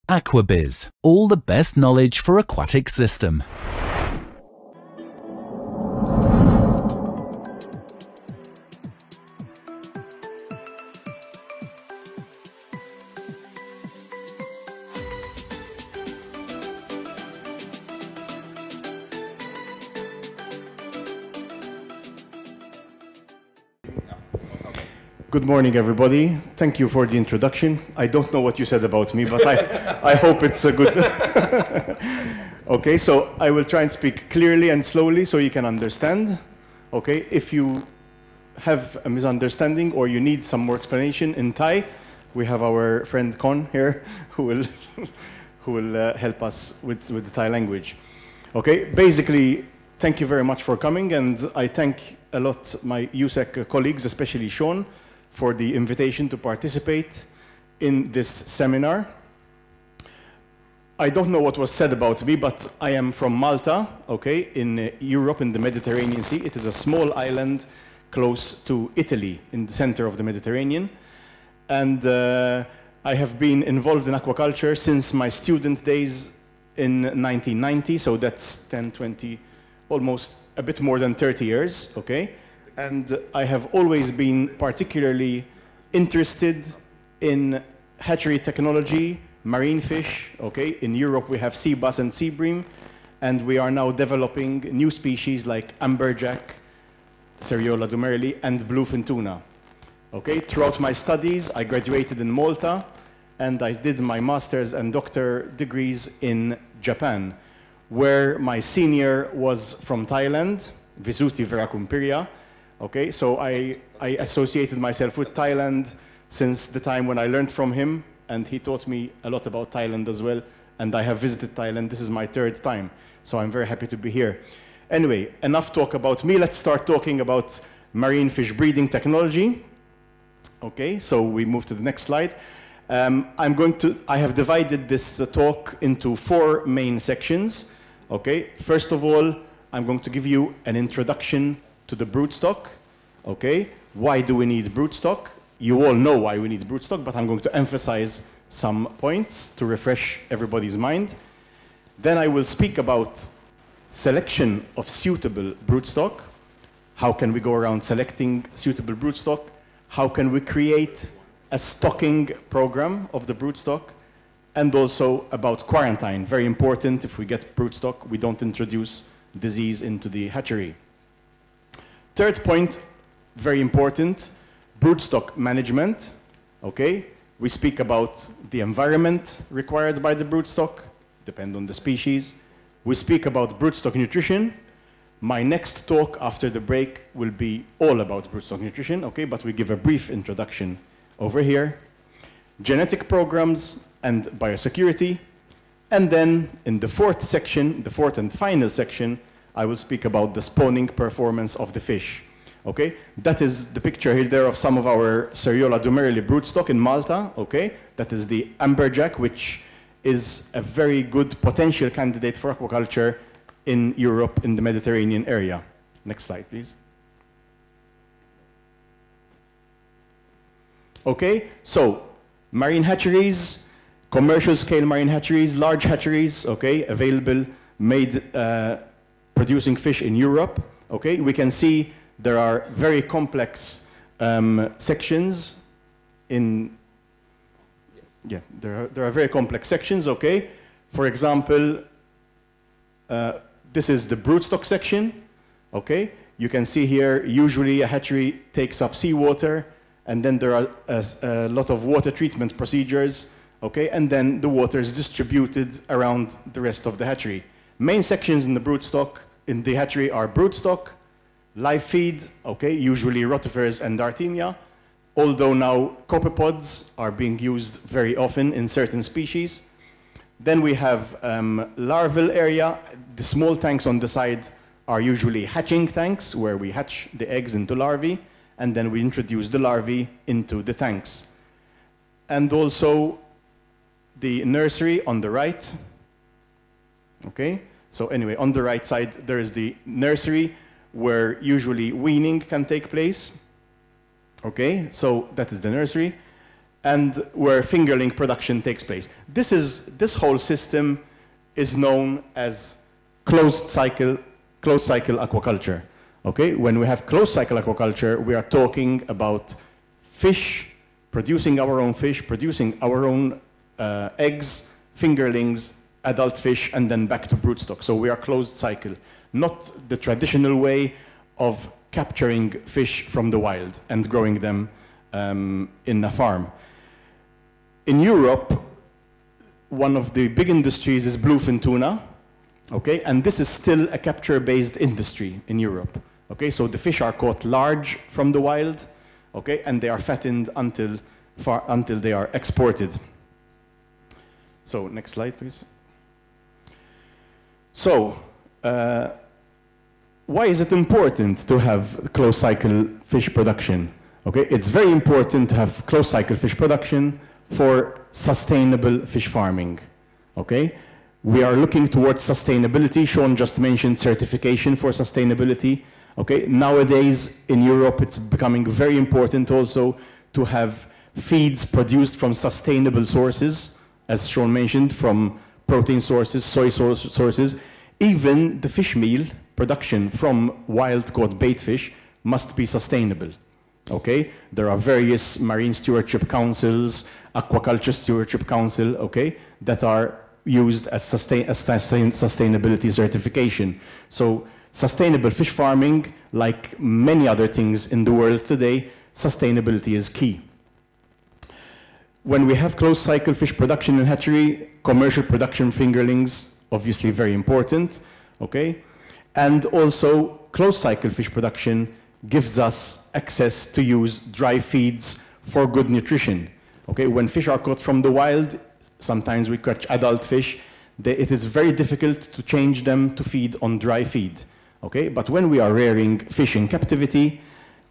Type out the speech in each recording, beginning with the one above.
AQUABIZ, all the best knowledge for aquatic system. Good morning, everybody. Thank you for the introduction. I don't know what you said about me, but I hope it's a good... Okay, so I will try and speak clearly and slowly so you can understand. Okay, if you have a misunderstanding or you need some more explanation in Thai, we have our friend Kon here who will help us with the Thai language. Okay, basically, thank you very much for coming, and I thank a lot my USSEC colleagues, especially Sean, for the invitation to participate in this seminar. I don't know what was said about me, but I am from Malta, okay, in Europe, in the Mediterranean Sea. It is a small island close to Italy, in the center of the Mediterranean. And I have been involved in aquaculture since my student days in 1990, so that's 10, 20, almost a bit more than 30 years, okay? And I have always been particularly interested in hatchery technology, marine fish, okay? In Europe, we have sea bass and sea bream, and we are now developing new species like amberjack, Seriola dumerili, and bluefin tuna, okay? Throughout my studies, I graduated in Malta, and I did my master's and doctor degrees in Japan, where my senior was from Thailand, Visuti Verakumpiria. Okay, so I associated myself with Thailand since the time when I learned from him, and he taught me a lot about Thailand as well, and I have visited Thailand. This is my third time, so I'm very happy to be here. Anyway, enough talk about me. Let's start talking about marine fish breeding technology. Okay, so we move to the next slide. I have divided this talk into 4 main sections. Okay, first of all, I'm going to give you an introduction to the broodstock. Okay, why do we need broodstock? You all know why we need broodstock, but I'm going to emphasize some points to refresh everybody's mind. Then I will speak about selection of suitable broodstock. How can we go around selecting suitable broodstock? How can we create a stocking program of the broodstock? And also about quarantine. Very important, if we get broodstock, we don't introduce disease into the hatchery. Third point, very important, broodstock management, okay? We speak about the environment required by the broodstock, depend on the species. We speak about broodstock nutrition. My next talk after the break will be all about broodstock nutrition, okay? But we give a brief introduction over here. Genetic programs and biosecurity. And then in the fourth section, the fourth and final section, I will speak about the spawning performance of the fish. Okay, that is the picture here there of some of our Seriola dumerili broodstock in Malta. Okay, that is the amberjack, which is a very good potential candidate for aquaculture in Europe, in the Mediterranean area. Next slide, please. Okay, so marine hatcheries, commercial scale marine hatcheries, large hatcheries, okay, available, made, producing fish in Europe. Okay, we can see there are very complex sections in, yeah, there are very complex sections, okay? For example, this is the broodstock section, okay? You can see here, usually a hatchery takes up seawater, and then there are a lot of water treatment procedures, okay? And then the water is distributed around the rest of the hatchery. Main sections in the broodstock, in the hatchery, are broodstock, live feed, okay, usually rotifers and Artemia, although now copepods are being used very often in certain species. Then we have larval area. The small tanks on the side are usually hatching tanks, where we hatch the eggs into larvae, and then we introduce the larvae into the tanks. And also the nursery on the right, okay? So anyway, on the right side, there is the nursery, where usually weaning can take place. Okay, so that is the nursery. and where fingerling production takes place. This whole system is known as closed cycle aquaculture. Okay, when we have closed cycle aquaculture, we are talking about fish, producing our own fish, producing our own eggs, fingerlings, adult fish, and then back to broodstock. So we are closed cycle, not the traditional way of capturing fish from the wild and growing them in a farm. In Europe, one of the big industries is bluefin tuna, okay, and this is still a capture-based industry in Europe. Okay, so the fish are caught large from the wild, okay, and they are fattened until they are exported. So next slide, please. So, why is it important to have closed cycle fish production? Okay, it's very important to have closed cycle fish production for sustainable fish farming. Okay, we are looking towards sustainability. Sean just mentioned certification for sustainability. Okay, nowadays in Europe it's becoming very important also to have feeds produced from sustainable sources, as Sean mentioned, from protein sources, soy sources. Even the fish meal production from wild-caught bait fish must be sustainable. Okay, there are various marine stewardship councils, aquaculture stewardship council, okay, that are used as sustainability certification. So sustainable fish farming, like many other things in the world today, sustainability is key. When we have closed cycle fish production in hatchery, commercial production fingerlings, obviously very important, okay? And also closed cycle fish production gives us access to use dry feeds for good nutrition. Okay, when fish are caught from the wild, sometimes we catch adult fish, it is very difficult to change them to feed on dry feed. Okay, but when we are rearing fish in captivity,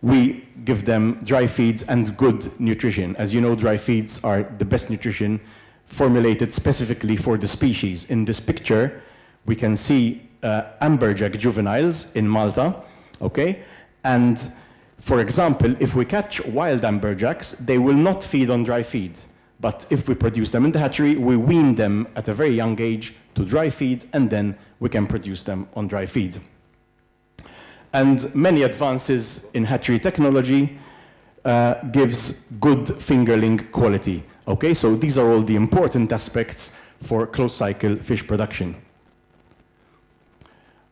we give them dry feeds and good nutrition. As you know, dry feeds are the best nutrition formulated specifically for the species. In this picture, we can see amberjack juveniles in Malta, okay? And for example, if we catch wild amberjacks, they will not feed on dry feed. But if we produce them in the hatchery, we wean them at a very young age to dry feed, and then we can produce them on dry feed. And many advances in hatchery technology gives good fingerling quality. Okay, so these are all the important aspects for closed cycle fish production.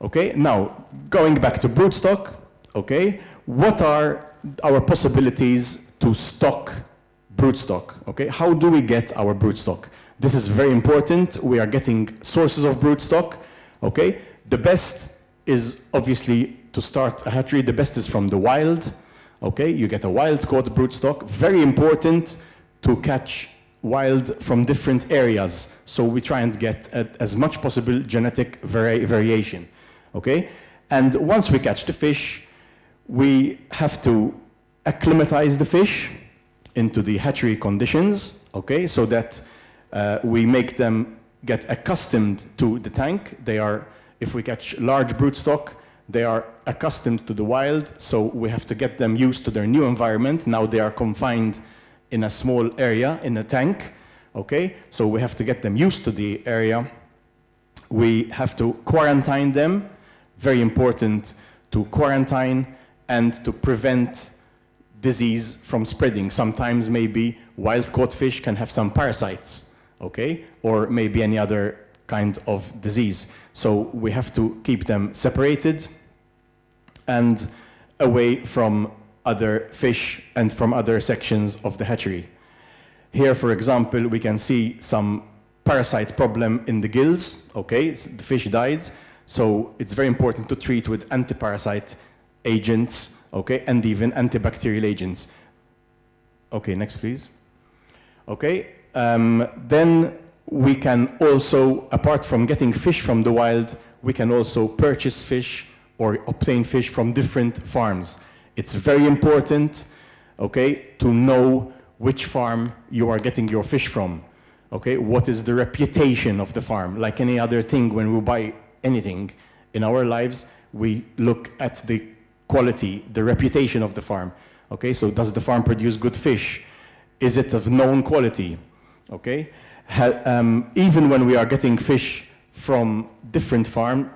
Okay, now going back to broodstock, okay, what are our possibilities to stock broodstock? Okay, how do we get our broodstock? This is very important. We are getting sources of broodstock. Okay, the best is obviously to start a hatchery. The best is from the wild. Okay, you get a wild-caught broodstock. Very important to catch wild from different areas. So we try and get as much possible genetic variation. Okay, and once we catch the fish, we have to acclimatize the fish into the hatchery conditions, okay, so that we make them get accustomed to the tank. They are, if we catch large broodstock, they are accustomed to the wild, so we have to get them used to their new environment. Now they are confined in a small area, in a tank, okay, so we have to get them used to the area. We have to quarantine them, very important to quarantine and to prevent disease from spreading. Sometimes maybe wild-caught fish can have some parasites, okay, or maybe any other kind of disease. So we have to keep them separated and away from other fish and from other sections of the hatchery. Here, for example, we can see some parasite problem in the gills, okay, the fish died. So it's very important to treat with antiparasite agents, okay, and even antibacterial agents. Okay, next please. Okay, then we can also, apart from getting fish from the wild, we can also purchase fish or obtain fish from different farms. It's very important, okay, to know which farm you are getting your fish from. Okay, what is the reputation of the farm? Like any other thing, when we buy anything in our lives, we look at the quality, the reputation of the farm. Okay, so does the farm produce good fish? Is it of known quality? Okay? Even when we are getting fish from different farms,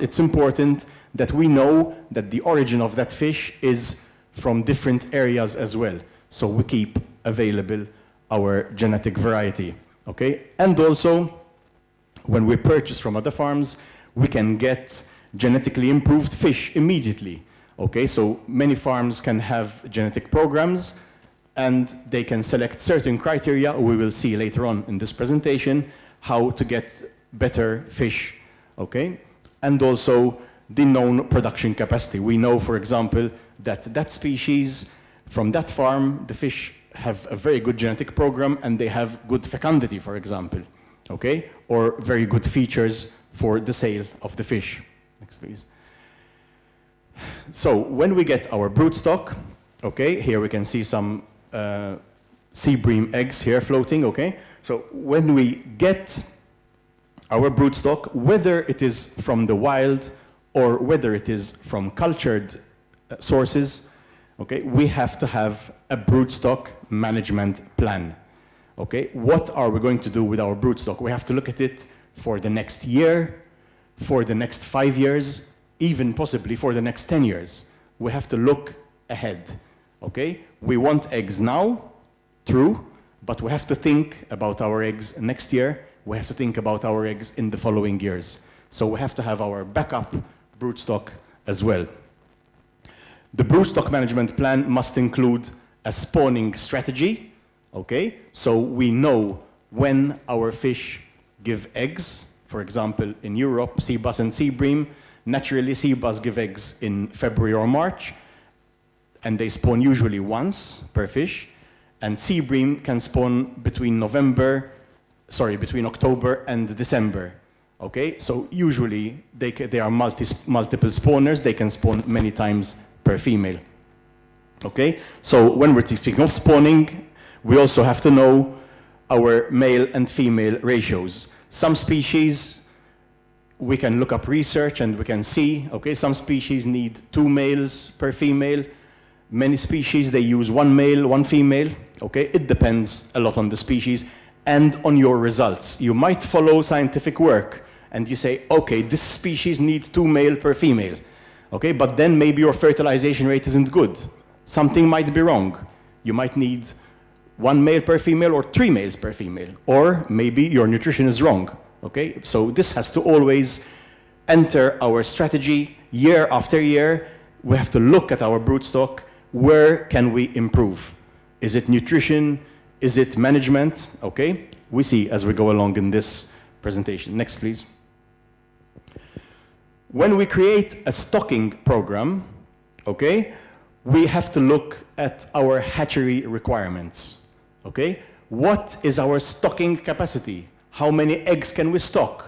it's important that we know that the origin of that fish is from different areas as well. So we keep available our genetic variety. Okay? And also, when we purchase from other farms, we can get genetically improved fish immediately. Okay? So many farms can have genetic programs, and they can select certain criteria. We will see later on in this presentation how to get better fish. Okay? And also the known production capacity. We know, for example, that that species from that farm, the fish have a very good genetic program and they have good fecundity, for example, okay? Or very good features for the sale of the fish. Next, please. So when we get our broodstock, okay, here we can see some sea bream eggs here floating, okay? So when we get our broodstock, whether it is from the wild or whether it is from cultured sources, okay, we have to have a broodstock management plan. Okay, what are we going to do with our broodstock? We have to look at it for the next year, for the next 5 years, even possibly for the next 10 years. We have to look ahead. Okay, we want eggs now, true, but we have to think about our eggs next year. We have to think about our eggs in the following years. So we have to have our backup broodstock as well. The broodstock management plan must include a spawning strategy, okay? So we know when our fish give eggs. For example, in Europe, sea bass and sea bream, naturally sea bass give eggs in February or March, and they spawn usually once per fish, and sea bream can spawn between between October and December. Okay, so usually they are multiple spawners. They can spawn many times per female. Okay, so when we're speaking of spawning, we also have to know our male and female ratios. Some species, we can look up research and we can see, okay, some species need 2 males per female. Many species, they use 1 male, 1 female. Okay, it depends a lot on the species and on your results. You might follow scientific work and you say, okay, this species needs 2 male per female. Okay, but then maybe your fertilization rate isn't good. Something might be wrong. You might need 1 male per female or 3 males per female. Or maybe your nutrition is wrong. Okay, so this has to always enter our strategy year after year. We have to look at our broodstock. Where can we improve? Is it nutrition? Is it management? Okay, we see as we go along in this presentation. Next, please. When we create a stocking program, okay, we have to look at our hatchery requirements. Okay, what is our stocking capacity? How many eggs can we stock?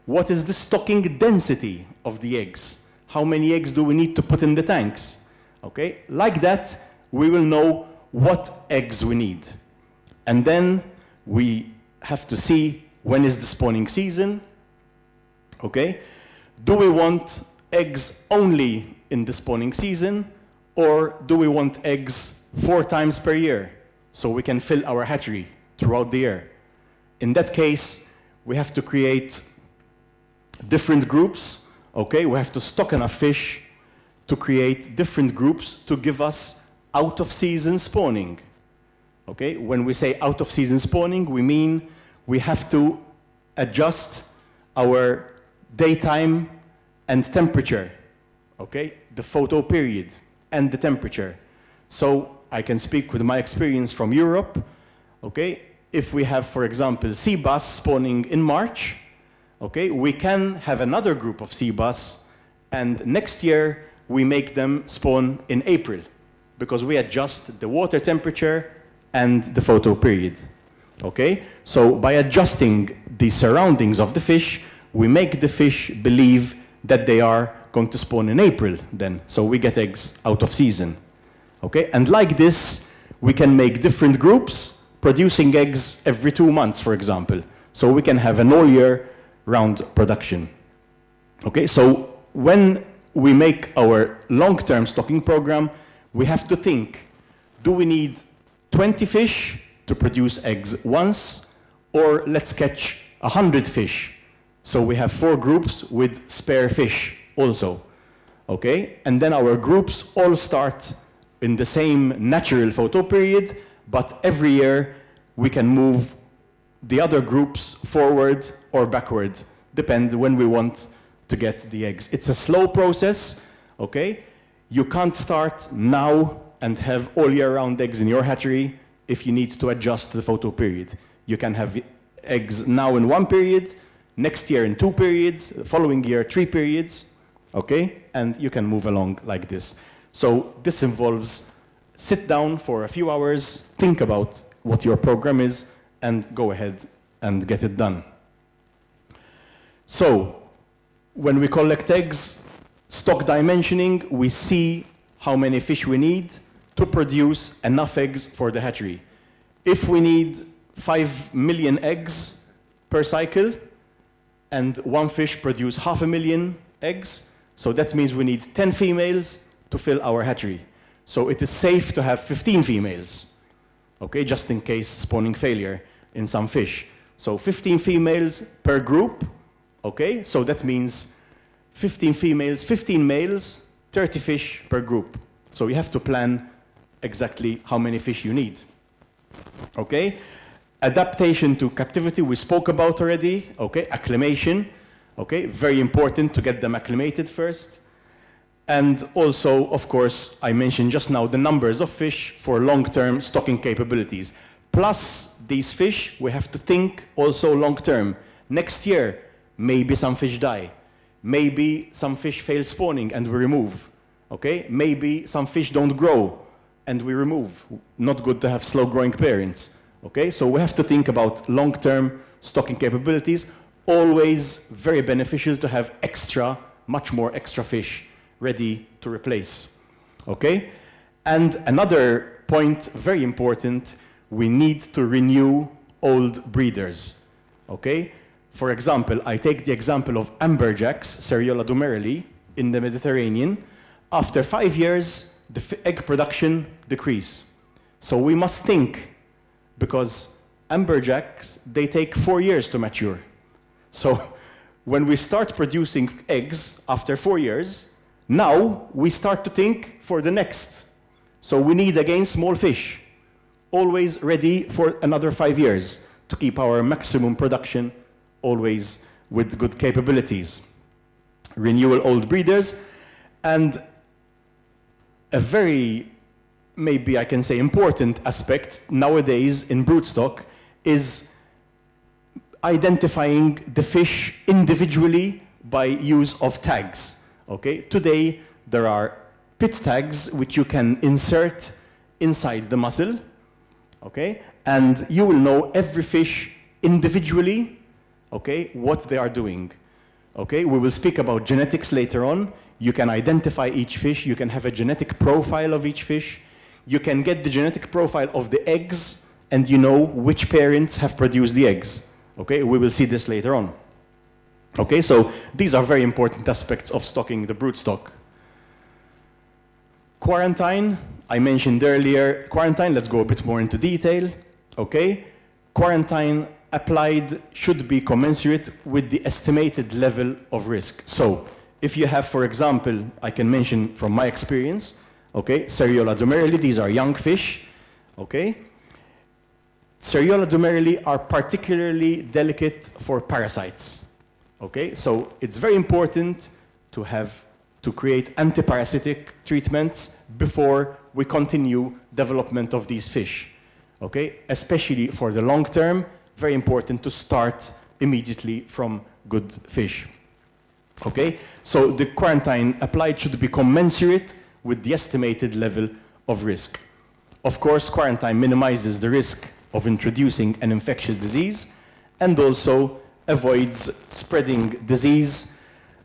What is the stocking density of the eggs? How many eggs do we need to put in the tanks? Okay, like that, we will know what eggs we need. And then we have to see when is the spawning season. Okay, do we want eggs only in the spawning season, or do we want eggs 4 times per year so we can fill our hatchery throughout the year? In that case, we have to create different groups. Okay, we have to stock enough fish to create different groups to give us out-of-season spawning. Okay, when we say out-of-season spawning, we mean we have to adjust our daytime and temperature, okay, the photo period and the temperature. So I can speak with my experience from Europe. Okay, if we have, for example, sea bass spawning in March, okay, we can have another group of sea bass, and next year we make them spawn in April, because we adjust the water temperature and the photo period. Okay, so by adjusting the surroundings of the fish, we make the fish believe that they are going to spawn in April then, so we get eggs out of season. Okay, and like this, we can make different groups producing eggs every 2 months, for example, so we can have an all year round production. Okay, so when we make our long-term stocking program, we have to think, do we need 20 fish to produce eggs once, or let's catch 100 fish. So we have 4 groups with spare fish also, okay? And then our groups all start in the same natural photo period, but every year we can move the other groups forward or backward, depends when we want to get the eggs. It's a slow process, okay? You can't start now and have all year round eggs in your hatchery if you need to adjust the photo period. You can have eggs now in 1 period, next year in 2 periods, the following year 3 periods, okay? And you can move along like this. So this involves sit down for a few hours, think about what your program is, and go ahead and get it done. So when we collect eggs, stock dimensioning, we see how many fish we need to produce enough eggs for the hatchery. If we need 5 million eggs per cycle, and 1 fish produce 500,000 eggs, so that means we need 10 females to fill our hatchery. So it is safe to have 15 females, okay, just in case spawning failure in some fish. So 15 females per group, okay, so that means 15 females, 15 males, 30 fish per group. So you have to plan exactly how many fish you need, okay? Adaptation to captivity, we spoke about already, okay? Acclimation, okay? Very important to get them acclimated first. And also, of course, I mentioned just now the numbers of fish for long-term stocking capabilities. Plus, these fish, we have to think also long-term. Next year, maybe some fish die. Maybe some fish fail spawning and we remove, okay? Maybe some fish don't grow and we remove. Not good to have slow-growing parents. Okay, so we have to think about long-term stocking capabilities. Always very beneficial to have extra, much more extra fish ready to replace. Okay, and another point, very important, we need to renew old breeders. Okay, for example, I take the example of amberjacks, Seriola dumerili, in the Mediterranean. After 5 years, the egg production decreases. So we must think, because amberjacks, they take 4 years to mature. So when we start producing eggs after 4 years, now we start to think for the next. So we need again small fish, always ready for another 5 years to keep our maximum production always with good capabilities. Renewal old breeders, and a very, maybe I can say important aspect nowadays in broodstock is identifying the fish individually by use of tags. Okay, today there are pit tags which you can insert inside the mussel, okay, and you will know every fish individually, okay, what they are doing. Okay, we will speak about genetics later on. You can identify each fish, you can have a genetic profile of each fish. You can get the genetic profile of the eggs, and you know which parents have produced the eggs. Okay, we will see this later on. Okay, so these are very important aspects of stocking the broodstock. Quarantine, I mentioned earlier, quarantine, let's go a bit more into detail. Okay, quarantine applied should be commensurate with the estimated level of risk. So if you have, for example, I can mention from my experience, okay, Seriola dumerili, these are young fish, okay? Seriola dumerili are particularly delicate for parasites, okay? So it's very important to create anti-parasitic treatments before we continue development of these fish, okay? Especially for the long term, very important to start immediately from good fish, okay? So the quarantine applied should be commensurate with the estimated level of risk. Of course, quarantine minimizes the risk of introducing an infectious disease and also avoids spreading disease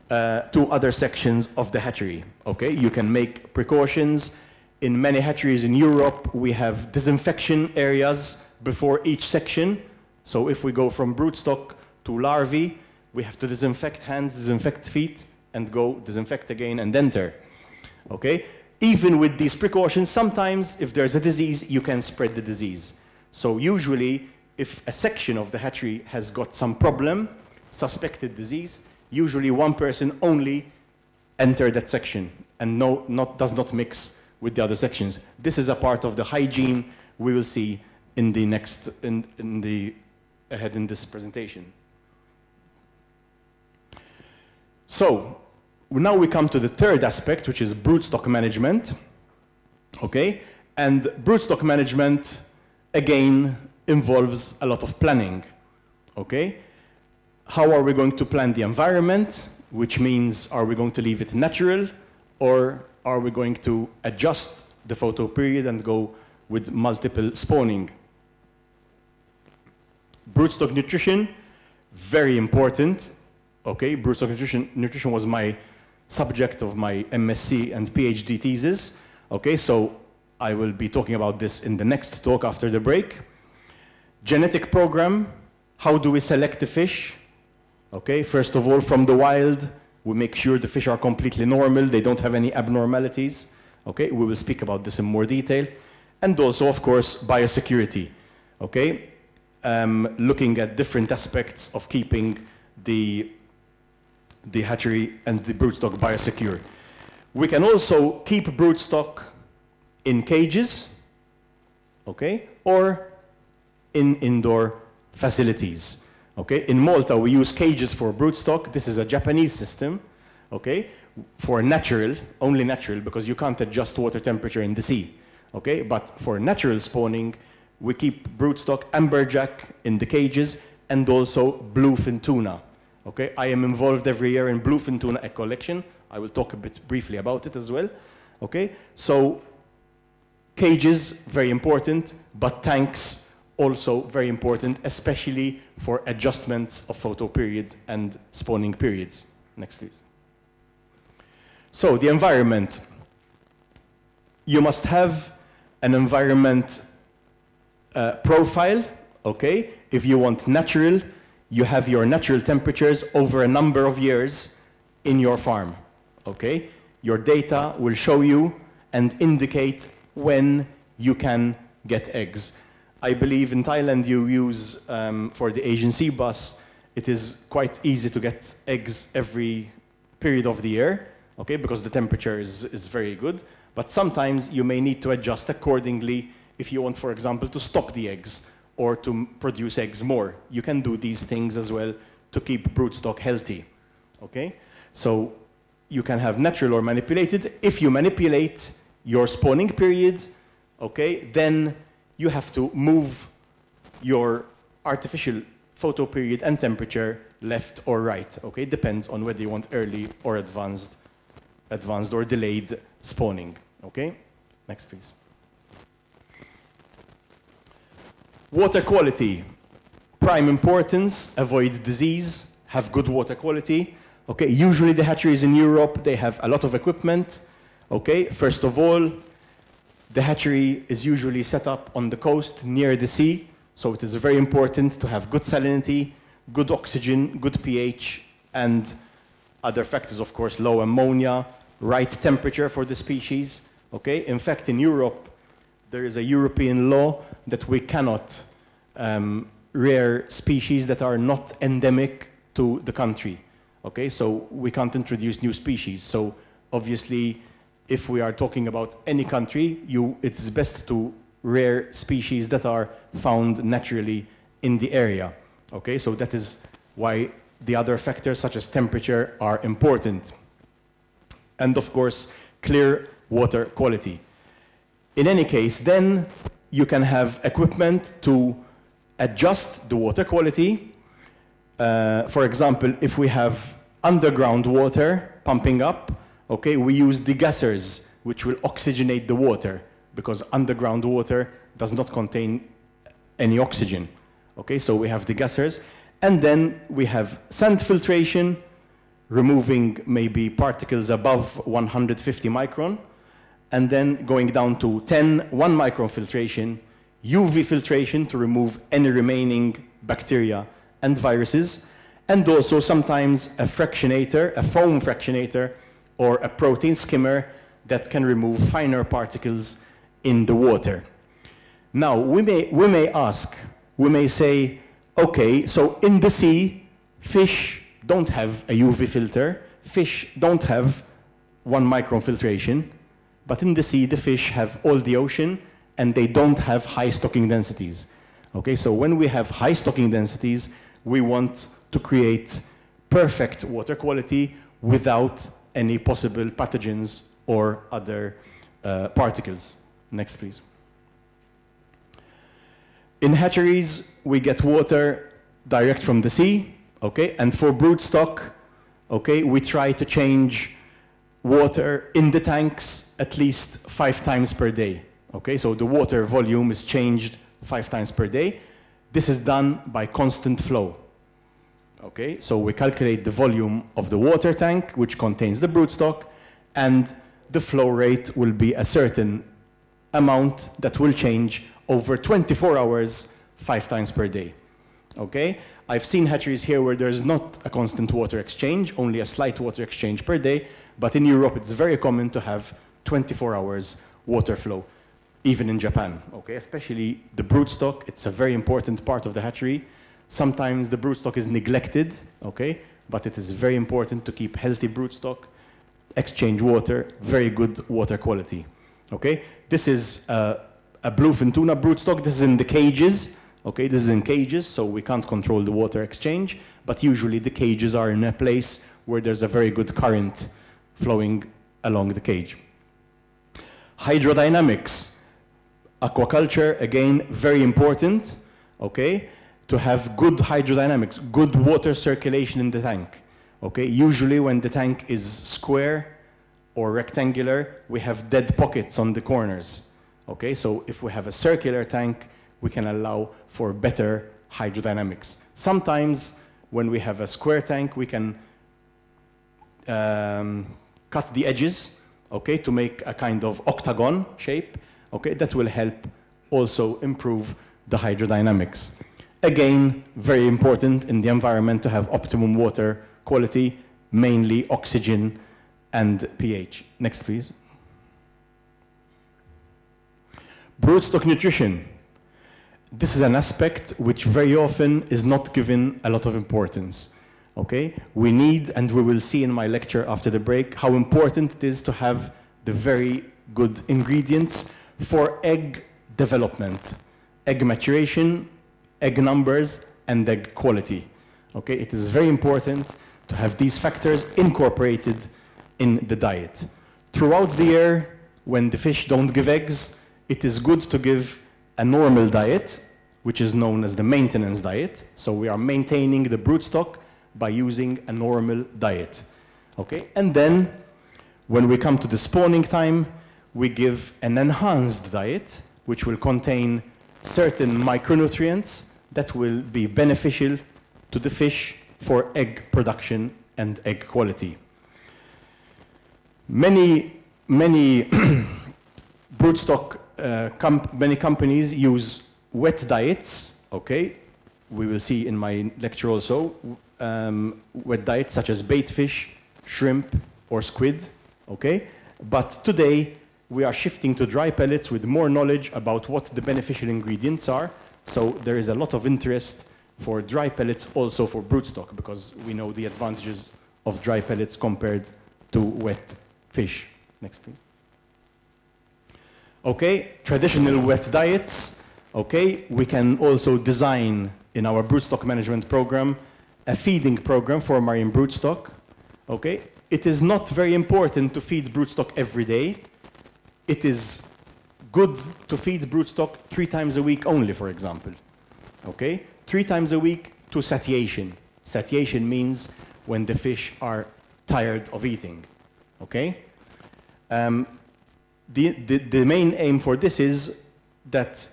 to other sections of the hatchery, okay? You can make precautions. In many hatcheries in Europe, we have disinfection areas before each section. So if we go from broodstock to larvae, we have to disinfect hands, disinfect feet, and go disinfect again and enter. Okay? Even with these precautions, sometimes if there's a disease, you can spread the disease. So usually, if a section of the hatchery has got some problem, suspected disease, usually one person only enter that section and does not mix with the other sections. This is a part of the hygiene we will see in the next, ahead in this presentation. So, now we come to the third aspect, which is broodstock management. Okay? And broodstock management, again, involves a lot of planning. Okay? How are we going to plan the environment? Which means, are we going to leave it natural? Or are we going to adjust the photo period and go with multiple spawning? Broodstock nutrition, very important. Okay, broodstock nutrition was my subject of my MSc and PhD thesis. Okay, so I will be talking about this in the next talk after the break. Genetic program, how do we select the fish? Okay, first of all, from the wild, we make sure the fish are completely normal, they don't have any abnormalities. Okay, we will speak about this in more detail. And also, of course, biosecurity. Okay, looking at different aspects of keeping the hatchery and the broodstock biosecure. We can also keep broodstock in cages, okay, or in indoor facilities. Okay, in Malta we use cages for broodstock. This is a Japanese system, okay, for natural, only natural, because you can't adjust water temperature in the sea. Okay, but for natural spawning, we keep broodstock amberjack in the cages and also bluefin tuna. Okay, I am involved every year in bluefin tuna egg collection. I will talk a bit briefly about it as well. Okay, so cages, very important, but tanks also very important, especially for adjustments of photo periods and spawning periods. Next, please. So the environment. You must have an environment profile, okay? If you want natural, you have your natural temperatures over a number of years in your farm, okay? Your data will show you and indicate when you can get eggs. I believe in Thailand you use, for the Asian sea bass, it is quite easy to get eggs every period of the year, okay, because the temperature is very good. But sometimes you may need to adjust accordingly if you want, for example, to stop the eggs or to produce eggs more. You can do these things as well to keep broodstock healthy, okay? So you can have natural or manipulated. If you manipulate your spawning period, okay, then you have to move your artificial photo period and temperature left or right, okay? Depends on whether you want early or advanced or delayed spawning, okay? Next, please. Water quality, prime importance, avoid disease, have good water quality. Okay, usually the hatcheries in Europe, they have a lot of equipment. Okay, first of all, the hatchery is usually set up on the coast near the sea. So it is very important to have good salinity, good oxygen, good pH, and other factors, of course, low ammonia, right temperature for the species. Okay, in fact, in Europe, there is a European law that we cannot rear species that are not endemic to the country. Okay, so we can't introduce new species. So obviously, if we are talking about any country, it's best to rear species that are found naturally in the area. Okay, so that is why the other factors such as temperature are important. And of course, clear water quality. In any case, then you can have equipment to adjust the water quality. For example, if we have underground water pumping up, okay, we use degassers, which will oxygenate the water, because underground water does not contain any oxygen. Okay, so we have degassers. And then we have sand filtration, removing maybe particles above 150 micron, and then going down to 1 micron filtration, UV filtration to remove any remaining bacteria and viruses, and also sometimes a fractionator, a foam fractionator, or a protein skimmer that can remove finer particles in the water. Now, we may ask, we may say, okay, so in the sea, fish don't have a UV filter, fish don't have 1 micron filtration, but in the sea, the fish have all the ocean, and they don't have high stocking densities. Okay, so when we have high stocking densities, we want to create perfect water quality without any possible pathogens or other particles. Next, please. In hatcheries, we get water direct from the sea, okay? And for broodstock, okay, we try to change water in the tanks at least 5 times per day, okay? So the water volume is changed 5 times per day. This is done by constant flow, okay? So we calculate the volume of the water tank, which contains the broodstock, and the flow rate will be a certain amount that will change over 24 hours, 5 times per day, okay? I've seen hatcheries here where there's not a constant water exchange, only a slight water exchange per day, but in Europe it's very common to have 24 hours water flow, even in Japan, okay? Especially the broodstock, it's a very important part of the hatchery. Sometimes the broodstock is neglected, okay? But it is very important to keep healthy broodstock, exchange water, very good water quality, okay? This is a bluefin tuna broodstock. This is in the cages, okay? This is in cages, so we can't control the water exchange, but usually the cages are in a place where there's a very good current flowing along the cage. Hydrodynamics. Aquaculture, again, very important, okay? To have good hydrodynamics, good water circulation in the tank, okay? Usually when the tank is square or rectangular, we have dead pockets on the corners, okay? So if we have a circular tank, we can allow for better hydrodynamics. Sometimes when we have a square tank, we can cut the edges, okay, to make a kind of octagon shape, okay? That will help also improve the hydrodynamics. Again, very important in the environment to have optimum water quality, mainly oxygen and pH. Next, please. Broodstock nutrition. This is an aspect which very often is not given a lot of importance, okay? We need, and we will see in my lecture after the break, how important it is to have the very good ingredients for egg development, egg maturation, egg numbers, and egg quality, okay? It is very important to have these factors incorporated in the diet. Throughout the year, when the fish don't give eggs, it is good to give a normal diet, which is known as the maintenance diet. So we are maintaining the broodstock by using a normal diet, okay? And then, when we come to the spawning time, we give an enhanced diet, which will contain certain micronutrients that will be beneficial to the fish for egg production and egg quality. Many broodstock, many companies use wet diets, okay? We will see in my lecture also, wet diets such as bait fish, shrimp, or squid, okay? But today, we are shifting to dry pellets with more knowledge about what the beneficial ingredients are. So there is a lot of interest for dry pellets also for broodstock, because we know the advantages of dry pellets compared to wet fish. Next, please. Okay, traditional wet diets. Okay, we can also design in our broodstock management program a feeding program for marine broodstock. Okay, it is not very important to feed broodstock every day. It is good to feed broodstock 3 times a week only, for example. Okay, 3 times a week to satiation. Satiation means when the fish are tired of eating. Okay, the main aim for this is that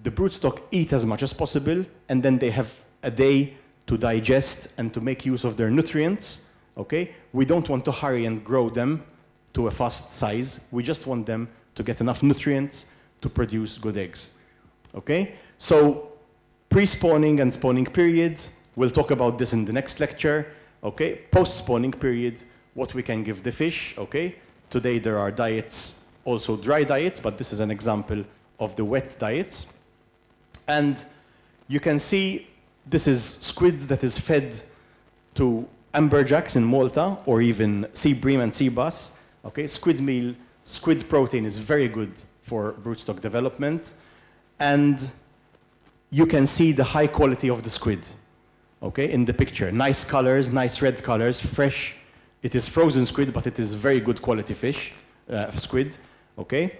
the broodstock eat as much as possible, and then they have a day to digest and to make use of their nutrients. Okay, we don't want to hurry and grow them to a fast size. We just want them to get enough nutrients to produce good eggs. Okay, so pre-spawning and spawning periods, we'll talk about this in the next lecture. Okay, post-spawning period, what we can give the fish, okay, Today there are diets, also dry diets, but this is an example of the wet diets. And you can see this is squid that is fed to amberjacks in Malta, or even sea bream and sea bass. Okay, squid meal, squid protein is very good for broodstock development. And you can see the high quality of the squid, okay, in the picture. Nice colors, nice red colors, fresh. It is frozen squid, but it is very good quality fish, squid, okay?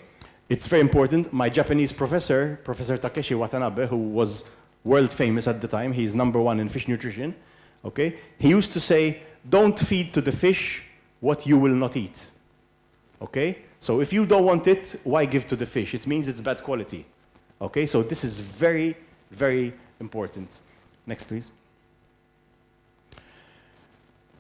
It's very important. My Japanese professor, Professor Takeshi Watanabe, who was world famous at the time, he's #1 in fish nutrition, okay? He used to say, don't feed to the fish what you will not eat, okay? So if you don't want it, why give to the fish? It means it's bad quality, okay? So this is very, very important. Next, please.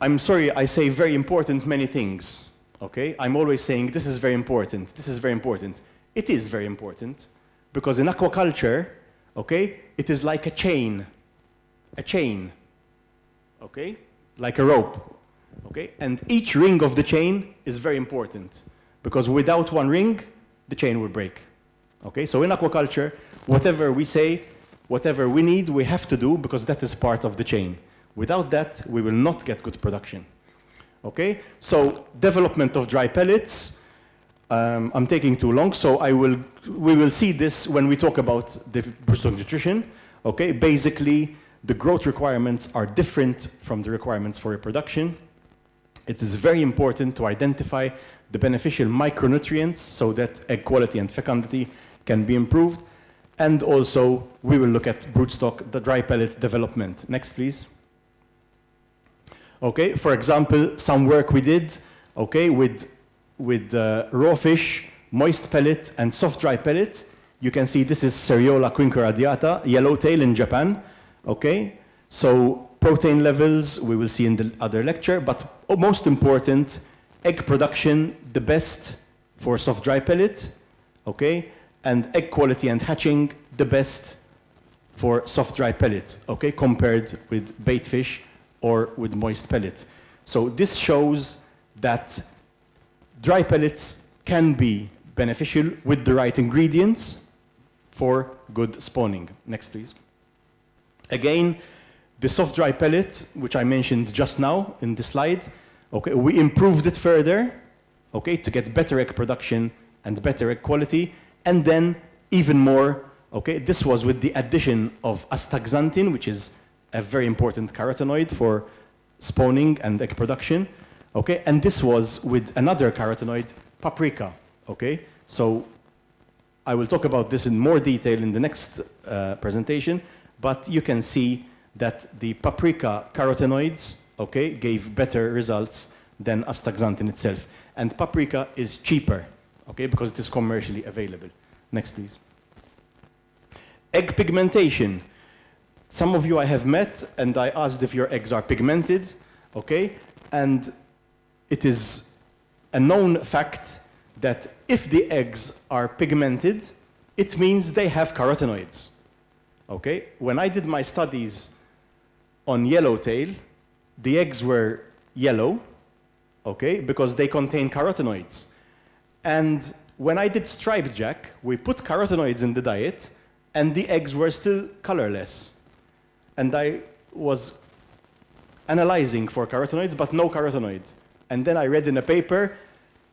I'm sorry, I say very important many things, okay? I'm always saying this is very important, this is very important. It is very important, because in aquaculture, okay, it is like a chain, okay? Like a rope, okay? And each ring of the chain is very important, because without one ring, the chain will break, okay? So in aquaculture, whatever we say, whatever we need, we have to do, because that is part of the chain. Without that, we will not get good production. Okay, so development of dry pellets. I'm taking too long, so we will see this when we talk about the broodstock nutrition. Okay, basically, the growth requirements are different from the requirements for reproduction. It is very important to identify the beneficial micronutrients so that egg quality and fecundity can be improved. And also, we will look at broodstock, the dry pellet development. Next, please. Okay, for example, some work we did, okay, with raw fish, moist pellet, and soft dry pellet. You can see this is Seriola quinqueradiata, yellowtail in Japan, okay? So protein levels, we will see in the other lecture, but most important, egg production, the best for soft dry pellet, okay? And egg quality and hatching, the best for soft dry pellet, okay, compared with bait fish or with moist pellet. So this shows that dry pellets can be beneficial with the right ingredients for good spawning. Next, please. Again, the soft dry pellet, which I mentioned just now in the slide, okay, we improved it further, okay, to get better egg production and better egg quality, and then even more, okay, this was with the addition of astaxanthin, which is a very important carotenoid for spawning and egg production, okay? And this was with another carotenoid, paprika, okay? So I will talk about this in more detail in the next presentation, but you can see that the paprika carotenoids, okay, gave better results than astaxanthin itself. And paprika is cheaper, okay, because it is commercially available. Next, please. Egg pigmentation. Some of you I have met, and I asked if your eggs are pigmented, okay? And it is a known fact that if the eggs are pigmented, it means they have carotenoids, okay? When I did my studies on yellowtail, the eggs were yellow, okay, because they contain carotenoids. And when I did striped jack, we put carotenoids in the diet, and the eggs were still colorless. And I was analyzing for carotenoids, but no carotenoids. And then I read in a paper,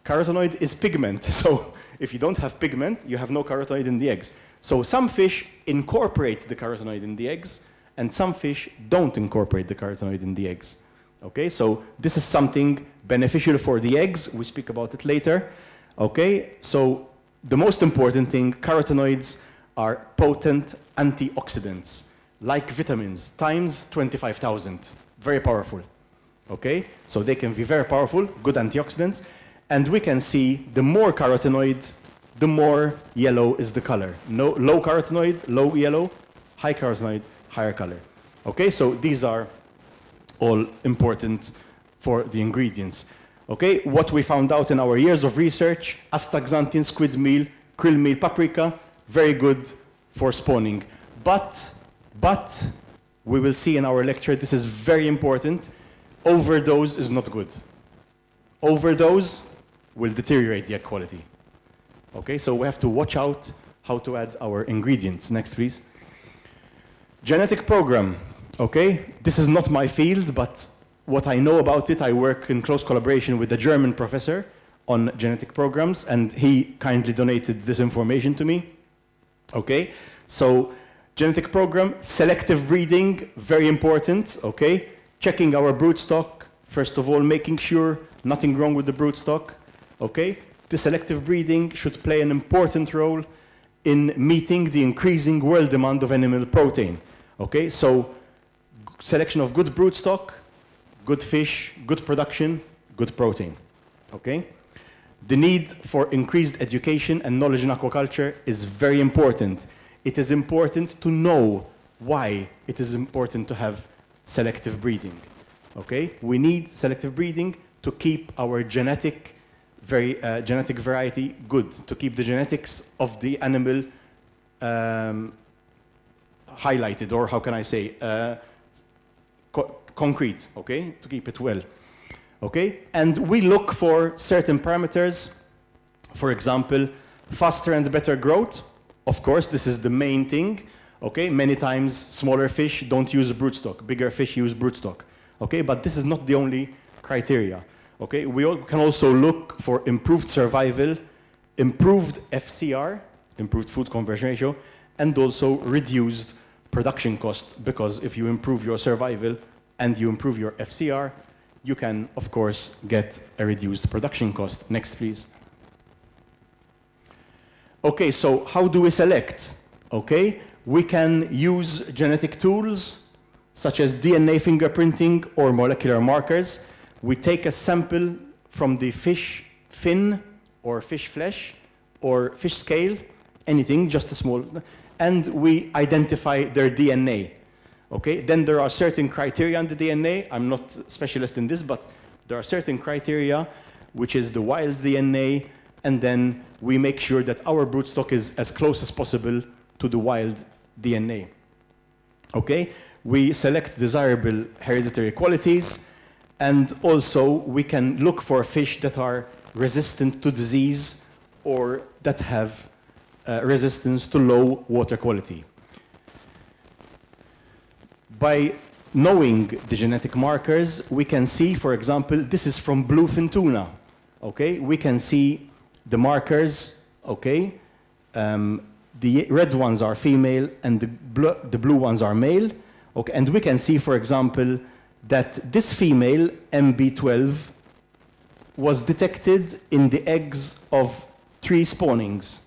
carotenoid is pigment. So if you don't have pigment, you have no carotenoid in the eggs. So some fish incorporate the carotenoid in the eggs, and some fish don't incorporate the carotenoid in the eggs. Okay, so this is something beneficial for the eggs. We speak about it later. Okay, so the most important thing, carotenoids are potent antioxidants, like vitamins, times 25,000. Very powerful. Okay, so they can be very powerful, good antioxidants. And we can see the more carotenoid, the more yellow is the color. No, low carotenoid, low yellow, high carotenoid, higher color. Okay, so these are all important for the ingredients. Okay, what we found out in our years of research, astaxanthin, squid meal, krill meal, paprika, very good for spawning. But we will see in our lecture, this is very important, overdose is not good. Overdose will deteriorate the egg quality. Okay, so we have to watch out how to add our ingredients. Next, please. Genetic program. Okay, this is not my field, but what I know about it, I work in close collaboration with a German professor on genetic programs, and he kindly donated this information to me. Okay, so genetic program, selective breeding, very important, okay? Checking our broodstock, first of all, making sure nothing wrong with the broodstock, okay? The selective breeding should play an important role in meeting the increasing world demand of animal protein, okay? So selection of good broodstock, good fish, good production, good protein, okay? The need for increased education and knowledge in aquaculture is very important. It is important to know why it is important to have selective breeding, okay? We need selective breeding to keep our genetic variety good, to keep the genetics of the animal highlighted, or how can I say, concrete, okay? To keep it well. Okay, and we look for certain parameters, for example, faster and better growth. Of course, this is the main thing. Okay, many times smaller fish don't use broodstock, bigger fish use broodstock. Okay, but this is not the only criteria. Okay, we can also look for improved survival, improved FCR, improved food conversion ratio, and also reduced production cost, because if you improve your survival and you improve your FCR, you can, of course, get a reduced production cost. Next, please. Okay, so how do we select? Okay, we can use genetic tools such as DNA fingerprinting or molecular markers. We take a sample from the fish fin or fish flesh or fish scale, anything, just a small, and we identify their DNA. Okay, then there are certain criteria on the DNA. I'm not a specialist in this, but there are certain criteria, which is the wild DNA, and then we make sure that our broodstock is as close as possible to the wild DNA. Okay, we select desirable hereditary qualities, and also we can look for fish that are resistant to disease or that have resistance to low water quality. By knowing the genetic markers, we can see, for example, this is from bluefin tuna, okay? We can see the markers, okay? The red ones are female and the blue ones are male, okay? And we can see, for example, that this female, MB12, was detected in the eggs of 3 spawnings,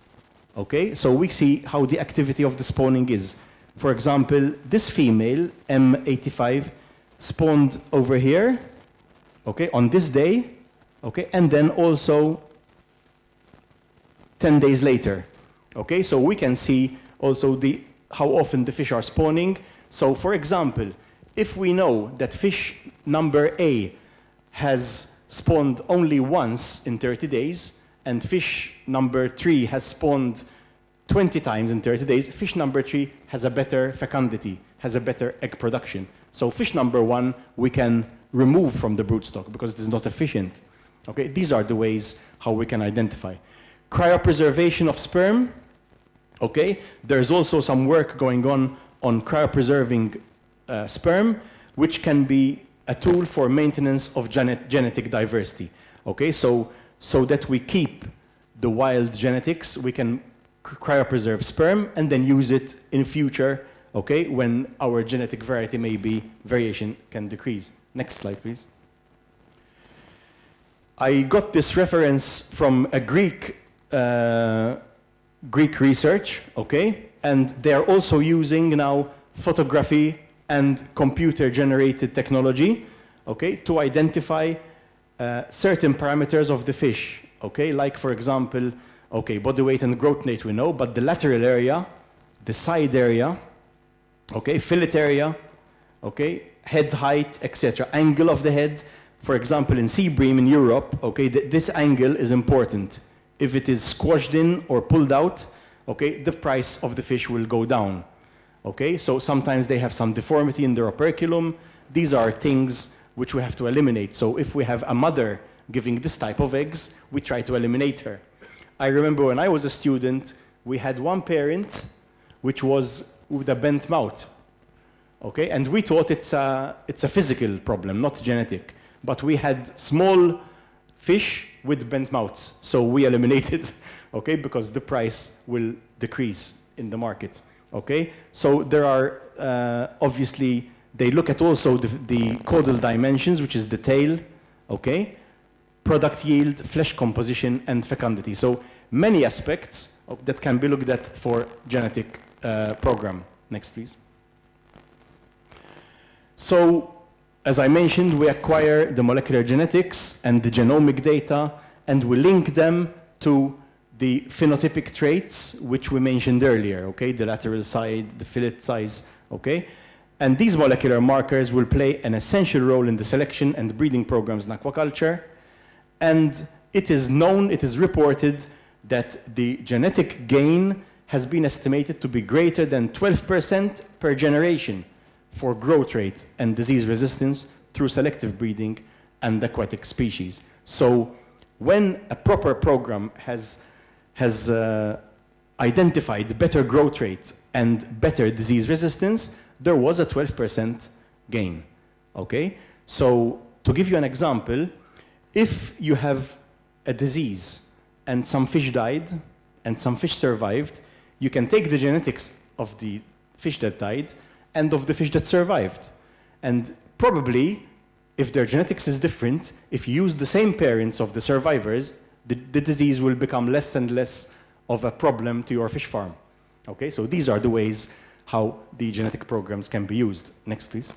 okay? So we see how the activity of the spawning is. For example, this female, M85, spawned over here, okay, on this day, okay, and then also 10 days later, okay? So we can see also how often the fish are spawning. So for example, if we know that fish number A has spawned only once in 30 days, and fish number 3 has spawned 20 times in 30 days, fish number 3 has a better fecundity, has a better egg production. So fish number 1 we can remove from the broodstock because it is not efficient. Okay, these are the ways how we can identify. Cryopreservation of sperm. Okay, there's also some work going on cryopreserving sperm, which can be a tool for maintenance of genetic diversity. Okay, so that we keep the wild genetics, we can cryopreserve sperm and then use it in future, okay, when our genetic variation can decrease. Next slide, please. I got this reference from a Greek research, okay, and they are also using now photography and computer-generated technology, okay, to identify certain parameters of the fish, okay, like for example, okay, body weight and growth rate we know, but the lateral area, the side area, okay, fillet area, okay, head height, etc. Angle of the head, for example, in sea bream in Europe, okay, this angle is important. If it is squashed in or pulled out, okay, the price of the fish will go down. Okay, so sometimes they have some deformity in their operculum. These are things which we have to eliminate. So if we have a mother giving this type of eggs, we try to eliminate her. I remember when I was a student, we had one parent which was with a bent mouth, okay? And we thought it's a physical problem, not genetic. But we had small fish with bent mouths, so we eliminated, okay? Because the price will decrease in the market, okay? So there are, obviously, they look at also the caudal dimensions, which is the tail, okay? Product yield, flesh composition, and fecundity. So many aspects that can be looked at for genetic program. Next, please. So, as I mentioned, we acquire the molecular genetics and the genomic data, and we link them to the phenotypic traits, which we mentioned earlier, okay? The lateral side, the fillet size, okay? And these molecular markers will play an essential role in the selection and breeding programs in aquaculture. And it is known, it is reported that the genetic gain has been estimated to be greater than 12% per generation for growth rate and disease resistance through selective breeding and aquatic species. So when a proper program has identified better growth rate and better disease resistance, there was a 12% gain, okay? So to give you an example, if you have a disease and some fish died and some fish survived, you can take the genetics of the fish that died and of the fish that survived. And probably, if their genetics is different, if you use the same parents of the survivors, the disease will become less and less of a problem to your fish farm. Okay, so these are the ways how the genetic programs can be used. Next, please.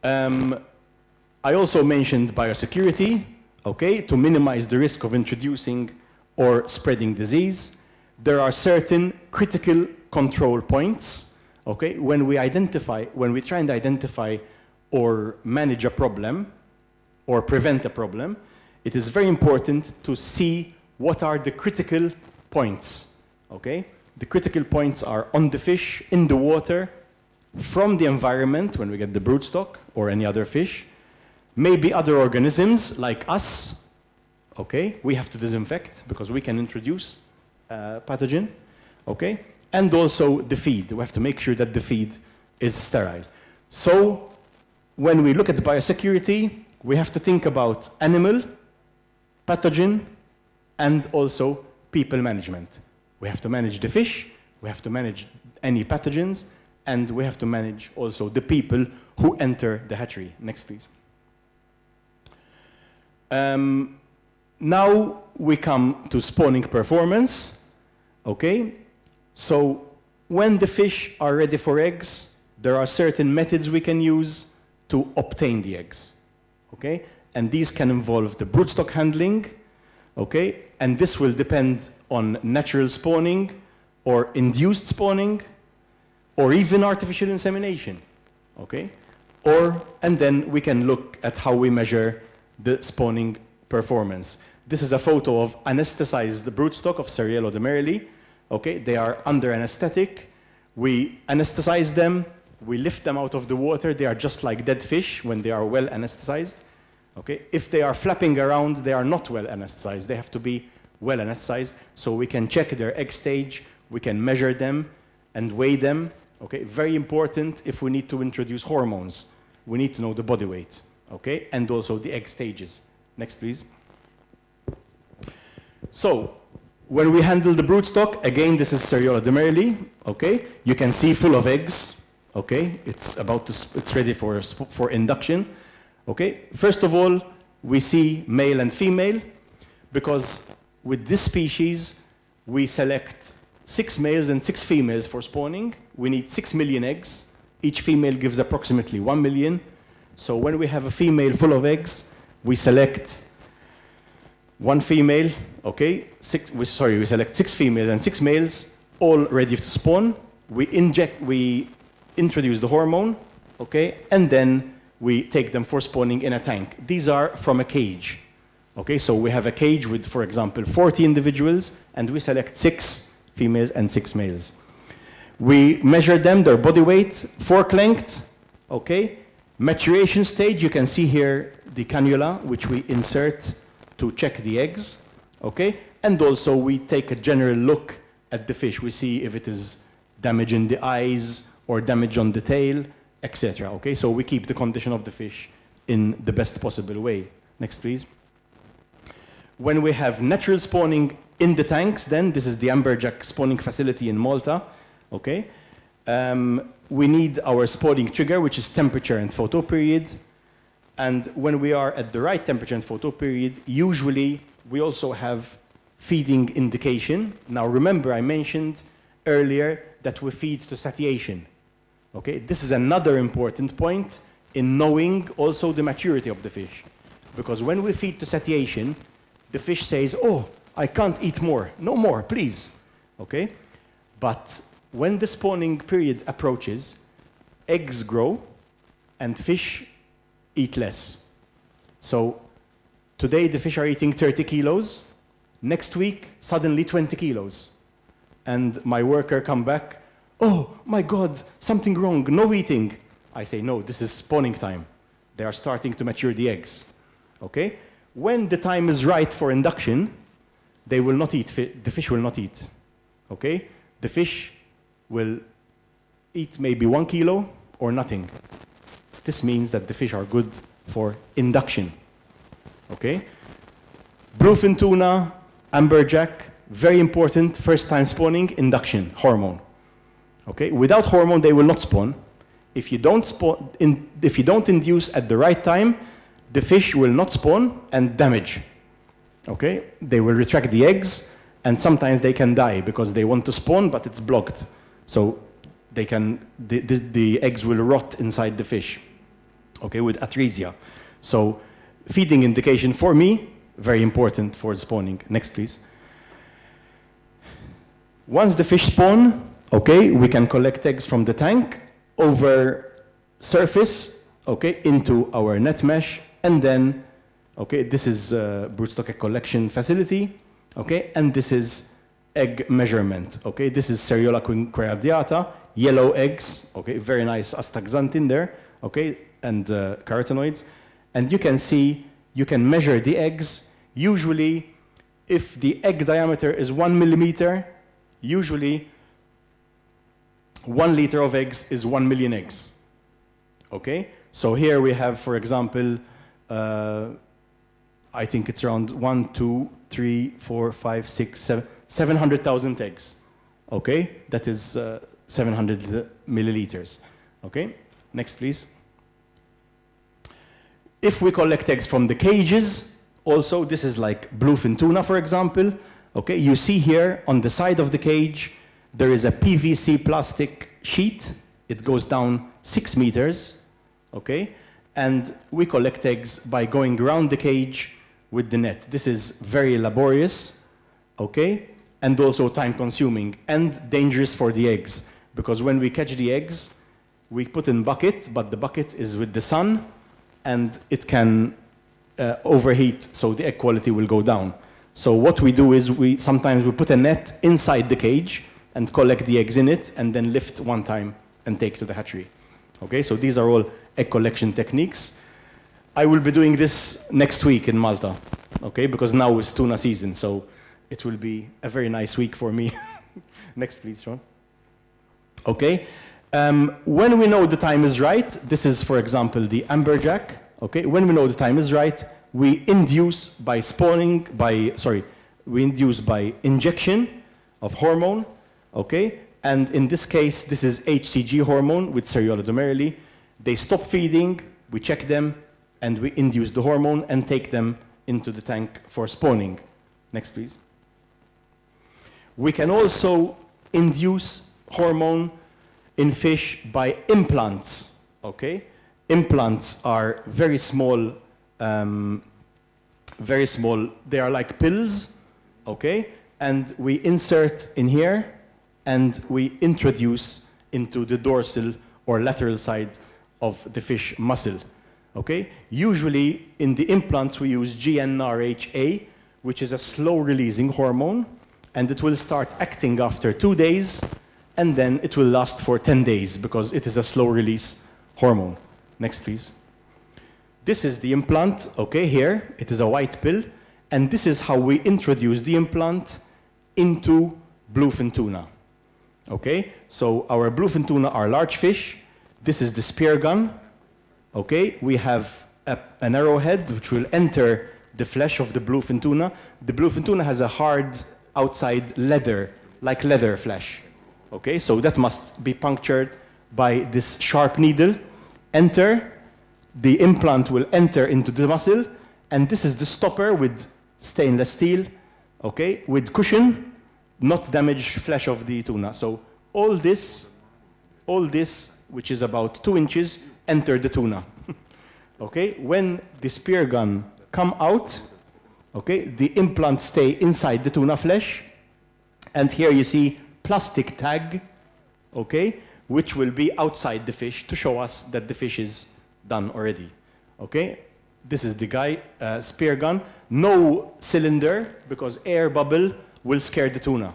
I also mentioned biosecurity, okay, to minimize the risk of introducing or spreading disease. There are certain critical control points, okay, when we try and identify or manage a problem or prevent a problem, it is very important to see what are the critical points, okay? The critical points are on the fish, in the water, from the environment, when we get the broodstock or any other fish, maybe other organisms like us, okay? We have to disinfect because we can introduce pathogen, okay? And also the feed. We have to make sure that the feed is sterile. So when we look at biosecurity, we have to think about animal, pathogen, and also people management. We have to manage the fish, we have to manage any pathogens, and we have to manage also the people who enter the hatchery. Next, please. Now we come to spawning performance, okay? So when the fish are ready for eggs, there are certain methods we can use to obtain the eggs, okay? And these can involve the broodstock handling, okay? And this will depend on natural spawning or induced spawning or even artificial insemination, okay? And then we can look at how we measure the spawning performance. This is a photo of anesthetized broodstock of Seriello de Merli. Okay, they are under anesthetic. We anesthetize them. We lift them out of the water. They are just like dead fish when they are well anesthetized. Okay, if they are flapping around, they are not well anesthetized. They have to be well anesthetized so we can check their egg stage. We can measure them and weigh them. Okay, very important if we need to introduce hormones. We need to know the body weight. Okay, and also the egg stages. Next, please. So, when we handle the broodstock, again, this is Seriello de Merli, okay? You can see full of eggs, okay? It's ready for induction, okay? First of all, we see male and female, because with this species, we select 6 males and 6 females for spawning. We need 6 million eggs. Each female gives approximately 1 million. So when we have a female full of eggs, we select 1 female, okay? We select 6 females and 6 males, all ready to spawn. We introduce the hormone, okay? And then we take them for spawning in a tank. These are from a cage, okay? So we have a cage with, for example, 40 individuals, and we select 6 females and 6 males. We measure them, their body weight, fork length, okay? Maturation stage, you can see here the cannula, which we insert to check the eggs, okay? And also we take a general look at the fish. We see if it is damage in the eyes or damage on the tail, etc. Okay, so we keep the condition of the fish in the best possible way. Next, please. When we have natural spawning in the tanks, then this is the amberjack spawning facility in Malta. Okay, we need our spawning trigger, which is temperature and photo period. And when we are at the right temperature and photo period, usually we also have feeding indication. Now remember, I mentioned earlier that we feed to satiation. Okay, this is another important point in knowing also the maturity of the fish. Because when we feed to satiation, the fish says, oh, I can't eat more, no more, please. Okay, but when the spawning period approaches, eggs grow and fish eat less. So today the fish are eating 30 kilos, next week suddenly 20 kilos. And my worker come back, oh my God, something wrong, no eating. I say, no, this is spawning time. They are starting to mature the eggs, okay? When the time is right for induction, they will not eat, the fish will not eat, okay? The fish will eat maybe 1 kilo or nothing. This means that the fish are good for induction, okay? Bluefin tuna, amberjack, very important, first time spawning, induction, hormone. Okay, without hormone, they will not spawn. If you don't induce at the right time, the fish will not spawn and damage. Okay, they will retract the eggs, and sometimes they can die because they want to spawn, but it's blocked. So they can, the eggs will rot inside the fish. Okay, with atresia. So feeding indication for me, very important for spawning. Next, please. Once the fish spawn, okay, we can collect eggs from the tank over surface, okay, into our net mesh, and then, okay, this is broodstock egg collection facility, okay, and this is egg measurement, okay. This is Seriola quinqueradiata, yellow eggs, okay, very nice astaxanthin there, okay, and carotenoids, and you can see, you can measure the eggs. Usually, if the egg diameter is 1 millimeter, usually 1 liter of eggs is 1 million eggs. Okay? So here we have, for example, I think it's around 1, 2, 3, 4, 5, 6, 7, 700,000 eggs. Okay? That is 700 milliliters. Okay? Next, please. If we collect eggs from the cages, also, this is like bluefin tuna, for example. Okay, you see here on the side of the cage, there is a PVC plastic sheet. It goes down 6 meters, okay? And we collect eggs by going around the cage with the net. This is very laborious, okay? And also time-consuming and dangerous for the eggs. Because when we catch the eggs, we put in bucket, but the bucket is with the sun, and it can overheat, so the egg quality will go down. So what we do is sometimes we put a net inside the cage and collect the eggs in it, and then lift one time and take to the hatchery. Okay, so these are all egg collection techniques. I will be doing this next week in Malta, okay, because now it's tuna season, so it will be a very nice week for me. Next, please, Sean. Okay, when we know the time is right, this is, for example, the amberjack. Okay, when we know the time is right, we induce by spawning, we induce by injection of hormone, okay? And in this case, this is HCG hormone with Seriola glomeruli. They stop feeding, we check them, and we induce the hormone and take them into the tank for spawning. Next, please. We can also induce hormone in fish by implants, okay? Implants are very small, they are like pills, okay? And we insert in here, and we introduce into the dorsal or lateral side of the fish muscle, okay? Usually, in the implants, we use GnRHA, which is a slow-releasing hormone, and it will start acting after 2 days, and then it will last for 10 days, because it is a slow-release hormone. Next, please. This is the implant, okay, here. It is a white pill. And this is how we introduce the implant into bluefin tuna. Okay, so our bluefin tuna are large fish. This is the spear gun. Okay, we have an arrowhead which will enter the flesh of the bluefin tuna. The bluefin tuna has a hard outside leather, like leather flesh. Okay, so that must be punctured by this sharp needle. Enter, the implant will enter into the muscle, and this is the stopper with stainless steel, okay, with cushion, not damage flesh of the tuna. So all this, which is about 2 inches, enter the tuna. Okay, when the spear gun come out, okay, the implant stay inside the tuna flesh, and here you see plastic tag, okay, which will be outside the fish to show us that the fish is done already. Okay, this is the guy, spear gun, no cylinder because air bubble will scare the tuna.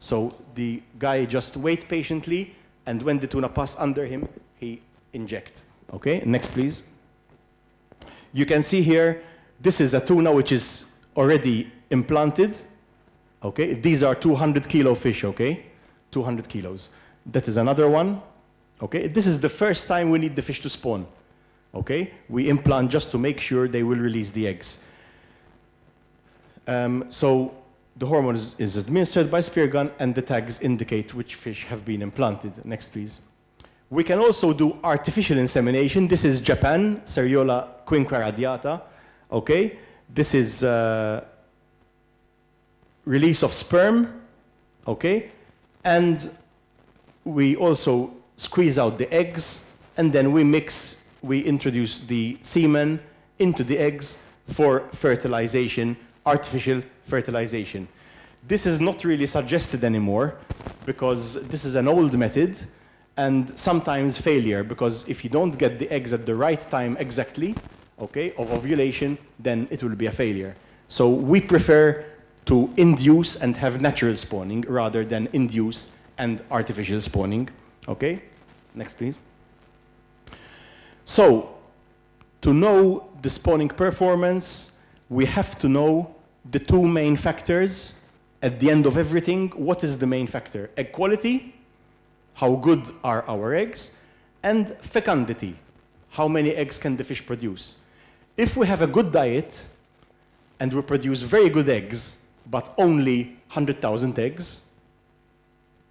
So the guy just wait patiently, and when the tuna pass under him, he inject. Okay, next please. You can see here, this is a tuna which is already implanted. Okay, these are 200 kilo fish, okay? 200 kilos. That is another one. Okay, this is the first time we need the fish to spawn. Okay, we implant just to make sure they will release the eggs. So the hormone is administered by spear gun, and the tags indicate which fish have been implanted. Next, please. We can also do artificial insemination. This is Japan, Seriola quinqueradiata. Okay, this is release of sperm. Okay, and we also squeeze out the eggs, and then we introduce the semen into the eggs for fertilization, artificial fertilization. This is not really suggested anymore because this is an old method, and sometimes failure, because if you don't get the eggs at the right time exactly, okay, of ovulation, then it will be a failure. So we prefer to induce and have natural spawning rather than induce and artificial spawning. Okay, next please. So to know the spawning performance, we have to know the 2 main factors at the end of everything. What is the main factor? Egg quality, how good are our eggs, and fecundity, how many eggs can the fish produce. If we have a good diet and we produce very good eggs, but only 100,000 eggs,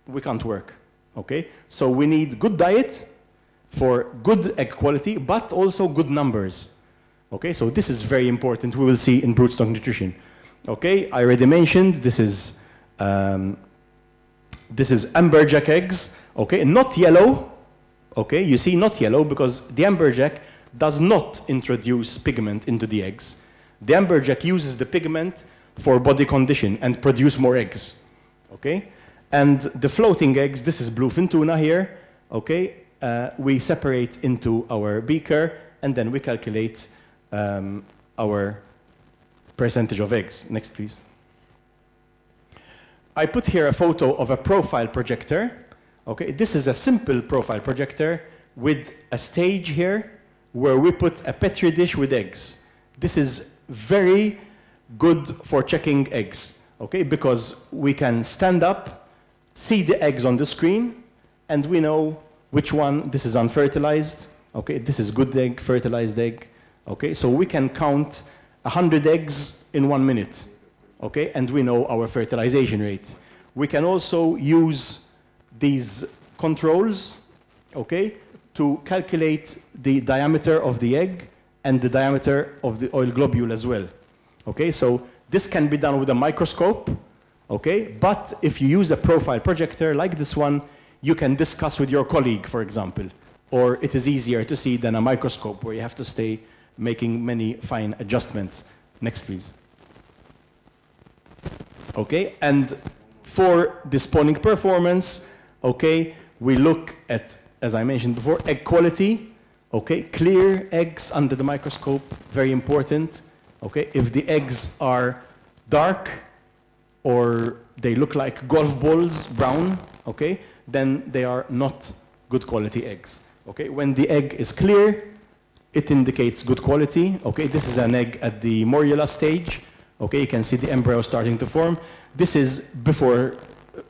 we can't work, okay? So we need good diet for good egg quality, but also good numbers, okay? So this is very important, we will see in broodstock nutrition. Okay, I already mentioned this is amberjack eggs, okay, not yellow, okay, you see not yellow because the amberjack does not introduce pigment into the eggs. The amberjack uses the pigment for body condition and produce more eggs, okay? And the floating eggs, this is bluefin tuna here, okay? We separate into our beaker and then we calculate our percentage of eggs. Next, please. I put here a photo of a profile projector. Okay, this is a simple profile projector with a stage here where we put a petri dish with eggs. This is very good for checking eggs, okay, because we can stand up, see the eggs on the screen, and we know which one, this is unfertilized, okay, this is good egg, fertilized egg, okay, so we can count 100 eggs in 1 minute, okay, and we know our fertilization rate. We can also use these controls, okay, to calculate the diameter of the egg and the diameter of the oil globule as well, okay, so this can be done with a microscope, okay, but if you use a profile projector like this one, you can discuss with your colleague, for example, or it is easier to see than a microscope where you have to stay making many fine adjustments. Next, please. Okay, and for the spawning performance, okay, we look at, as I mentioned before, egg quality, okay, clear eggs under the microscope, very important, okay, if the eggs are dark or they look like golf balls, brown, okay, then they are not good quality eggs, okay, when the egg is clear, it indicates good quality. Okay, this is an egg at the morula stage. Okay, you can see the embryo starting to form. This is before,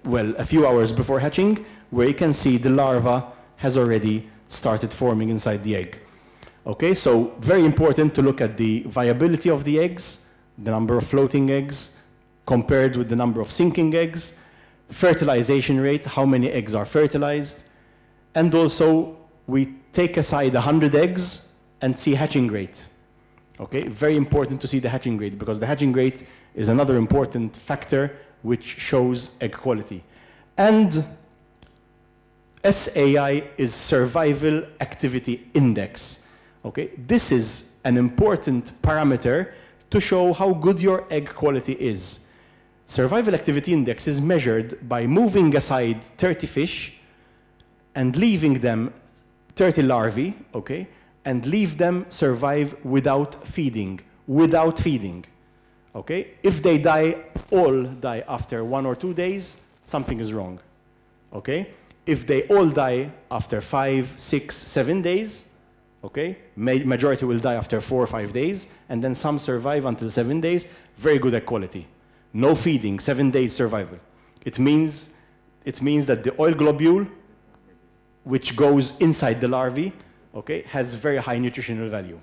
well, a few hours before hatching, where you can see the larva has already started forming inside the egg. Okay, so very important to look at the viability of the eggs, the number of floating eggs, compared with the number of sinking eggs, fertilization rate, how many eggs are fertilized, and also we take aside 100 eggs and see hatching rate. Okay, very important to see the hatching rate, because the hatching rate is another important factor which shows egg quality. And SAI is Survival Activity Index. Okay, this is an important parameter to show how good your egg quality is. Survival Activity Index is measured by moving aside 30 fish and leaving them 30 larvae, okay, and leave them survive without feeding, okay? If they all die after 1 or 2 days, something is wrong, okay? If they all die after 5, 6, 7 days, okay, majority will die after 4 or 5 days, and then some survive until 7 days, very good egg quality. No feeding, 7 days survival. It means that the oil globule, which goes inside the larvae, okay, has very high nutritional value.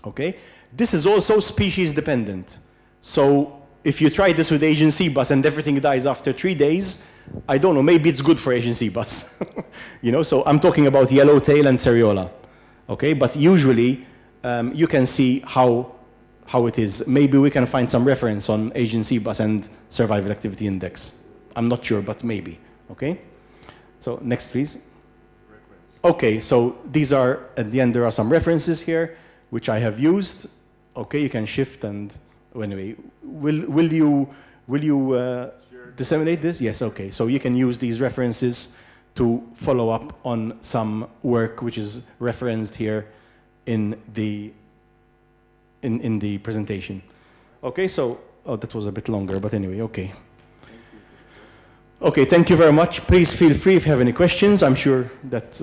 Okay, this is also species dependent. So if you try this with Asian sea bass and everything dies after 3 days, I don't know, maybe it's good for Asian sea bass. You know, so I'm talking about yellowtail and Seriola. Okay, but usually you can see how it is. Maybe we can find some reference on Asian sea bass and Survival Activity Index. I'm not sure, but maybe. Okay, so next please. Okay, so these are, at the end there are some references here which I have used. Okay, you can shift and, anyway, will you sure. Disseminate this? Yes, okay. So you can use these references to follow up on some work which is referenced here in the presentation. Okay, so, oh, that was a bit longer, but anyway, okay. Okay, thank you very much. Please feel free if you have any questions. I'm sure that